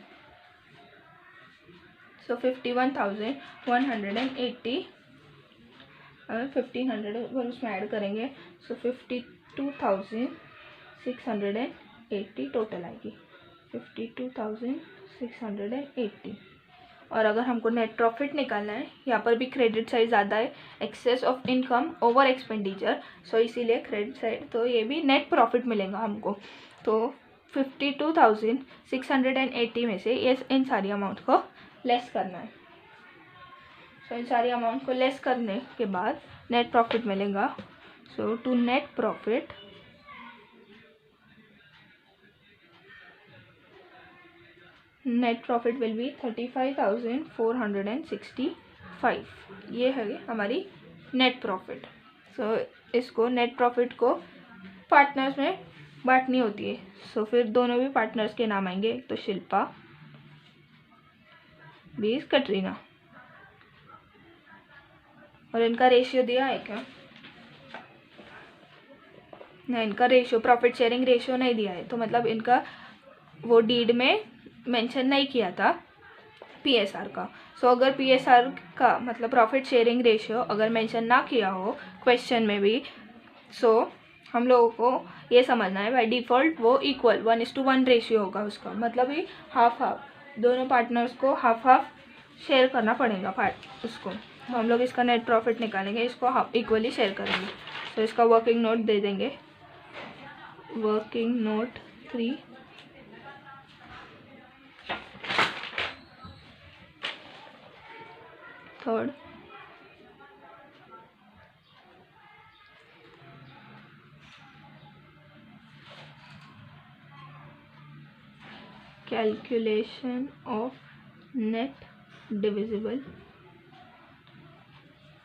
सो 51,180 1,500 अगर उसमें ऐड करेंगे, सो 52,680 टोटल आएगी, 52,680। और अगर हमको नेट प्रॉफिट निकालना है, यहाँ पर भी क्रेडिट साइड ज़्यादा है, excess of income over expenditure, so इसीलिए क्रेडिट साइड, तो ये भी नेट प्रॉफिट मिलेगा हमको। तो 52,680 में से ये इन सारी अमाउंट को लेस करना है। सो इन सारी अमाउंट को लेस करने के बाद नेट प्रॉफिट मिलेगा। So to net profit will be 35,465। ये है हमारी नेट प्रॉफिट। सो इसको नेट प्रॉफिट को पार्टनर्स में बांटनी होती है। सो फिर दोनों भी पार्टनर्स के नाम आएंगे, तो शिल्पा, बीस कटरीना, और इनका रेशियो दिया है क्या? नहीं, इनका रेशियो, प्रॉफिट शेयरिंग रेशियो नहीं दिया है, तो मतलब इनका वो डीड में मेंशन नहीं किया था पीएसआर का। सो अगर पीएसआर का मतलब प्रॉफिट शेयरिंग रेशियो अगर मेंशन ना किया हो क्वेश्चन में भी, सो हम लोगों को ये समझना है बाय डिफ़ॉल्ट वो इक्वल 1:1 रेशियो होगा उसका, मतलब ही हाफ हाफ, दोनों पार्टनर्स को हाफ हाफ शेयर करना पड़ेगा पार्ट उसको। तो हम लोग इसका नेट प्रॉफिट निकालेंगे, इसको हाफ इक्वली शेयर करेंगे। तो इसका वर्किंग नोट दे देंगे, working note 3। Third, calculation of net divisible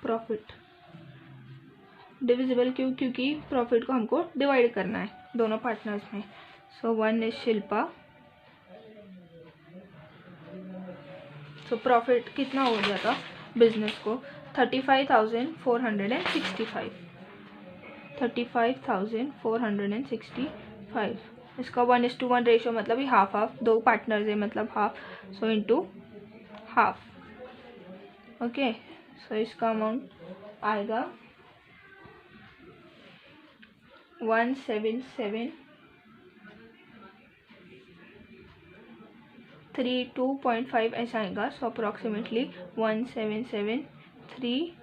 profit. Divisible क्यों? क्योंकि प्रॉफिट को हमको डिवाइड करना है दोनों पार्टनर्स में। सो 1 इज शिल्पा। सो प्रॉफिट कितना हो गया था बिजनेस को? 35,465। 35,465। इसका 1:1 रेशो मतलब ही हाफ हाफ, दो पार्टनर्स है मतलब half, so into half. Okay, सो इसका अमाउंट आएगा 17732.5 ऐसा आएगा। सो अप्रॉक्सीमेटली 17732।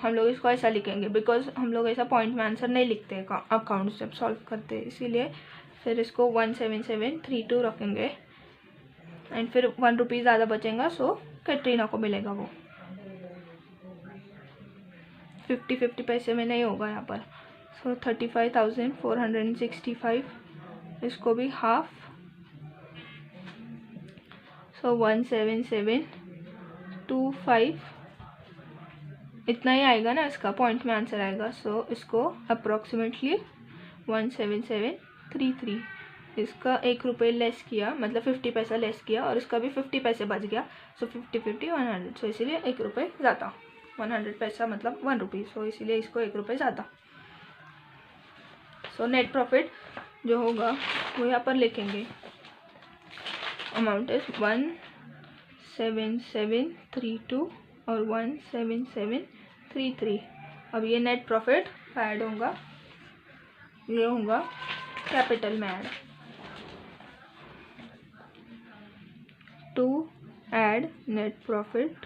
हम लोग इसको ऐसा लिखेंगे बिकॉज हम लोग ऐसा पॉइंट में आंसर नहीं लिखते अकाउंट जब सॉल्व करते हैं, इसीलिए फिर इसको 17732 रखेंगे। एंड फिर 1 रुपीज़ ज़्यादा बचेगा, सो कैटरीना को मिलेगा वो। 50-50 पैसे में नहीं होगा यहाँ पर। सो 35,465, इसको भी हाफ। सो 17725 इतना ही आएगा ना, इसका पॉइंट में आंसर आएगा। सो इसको अप्रॉक्सीमेटली 17733। इसका 1 रुपये लेस किया, मतलब 50 पैसा लेस किया, और इसका भी 50 पैसे बच गया। सो 50-50 100, सो इसीलिए 1 रुपये ज़्यादा। 100 पैसा मतलब 1 रुपी, सो इसीलिए इसको 1 रुपये ज़्यादा। सो नेट प्रॉफिट जो होगा वो यहाँ पर लिखेंगे। अमाउंट इज 17732 और 17733। अब ये नेट प्रॉफिट ऐड होगा, ये होगा कैपिटल में add. To add net profit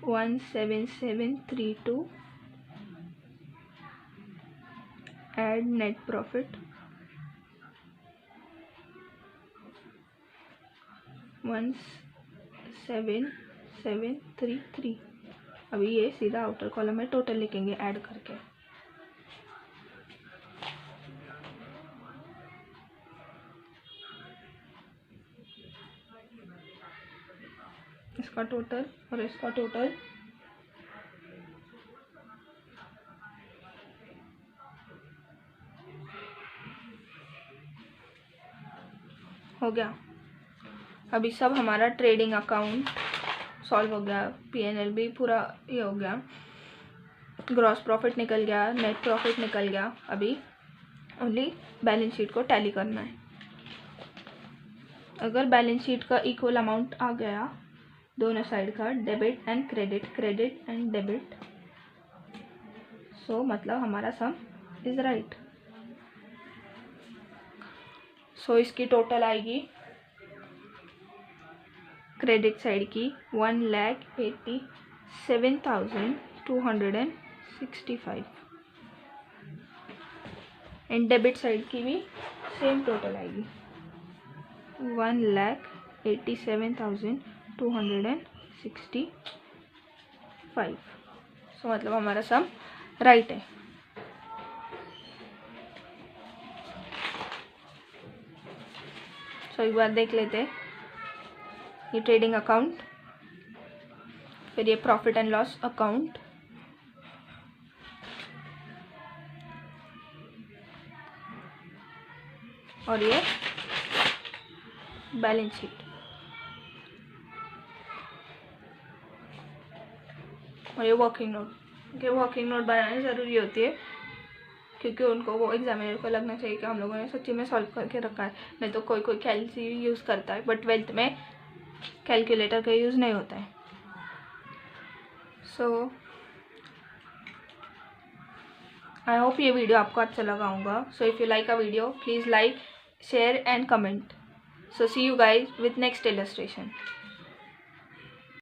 17732 add net profit 17733। अभी ये सीधा आउटर कॉलम में टोटल लिखेंगे ऐड करके। इसका टोटल और इसका टोटल हो गया। अभी सब हमारा ट्रेडिंग अकाउंट सॉल्व हो गया, P&L भी पूरा ये हो गया, ग्रॉस प्रॉफिट निकल गया, नेट प्रॉफिट निकल गया। अभी ओनली बैलेंस शीट को टैली करना है। अगर बैलेंस शीट का इक्वल अमाउंट आ गया दोनों साइड का, debit and credit, credit and debit, so मतलब हमारा सम इज राइट। सो इसकी टोटल आएगी क्रेडिट साइड की 1,87,265 एंड डेबिट साइड की भी सेम टोटल आएगी 1,87,265। सो मतलब हमारा सम राइट है। सो एक बार देख लेते हैं ये ट्रेडिंग अकाउंट, फिर ये प्रॉफिट एंड लॉस अकाउंट, और ये बैलेंस शीट। और ये वर्किंग नोट, कि वर्किंग नोट बनानी ज़रूरी होती है क्योंकि उनको वो एग्जामिनर को लगना चाहिए कि हम लोगों ने सच्ची में सॉल्व करके रखा है। नहीं तो कोई कोई कैलसी यूज़ करता है, बट 12th में कैलकुलेटर का यूज़ नहीं होता है। सो आई होप ये वीडियो आपको अच्छा लगा होगा। So if you like a video please like, share and comment. So see you guys with next illustration.